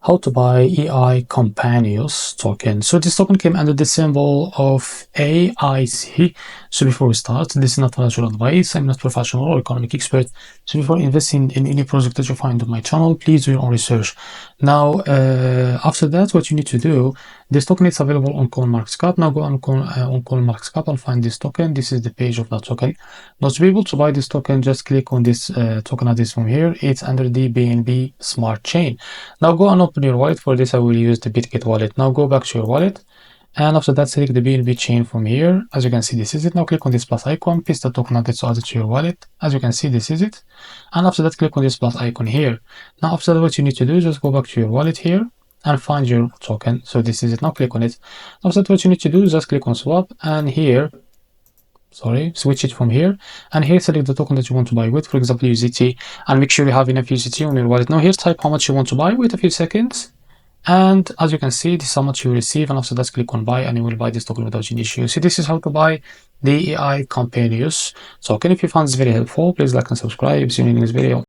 How to buy AI Companions token. So this token came under the symbol of AIC. So before we start, this is not financial advice. I'm not professional or economic expert. So before investing in any project that you find on my channel, please do your own research. Now, after that, what you need to do, this token is available on CoinMarketCap. Now go on CoinMarketCap and find this token. This is the page of that token. Now to be able to buy this token, just click on this token address from here. It's under the BNB Smart Chain. Now go and open your wallet. For this I will use the Bitget wallet. Now go back to your wallet, and after that select the BNB chain from here. As you can see, this is it. Now click on this plus icon, paste the token address to add it to your wallet. As you can see, this is it. And after that click on this plus icon here. Now after that, what you need to do is just go back to your wallet here and find your token. So this is it. Now click on it. After that, what you need to do is just click on swap, and here switch it from here, and here select the token that you want to buy with, for example USDT, and make sure you have enough USDT on your wallet. Now here type how much you want to buy, wait a few seconds, and as you can see, this is how much you receive, and after that click on buy, and you will buy this token without any issue. So this is how to buy the AI Companions token. If you found this very helpful, please like and subscribe. See you in the next video.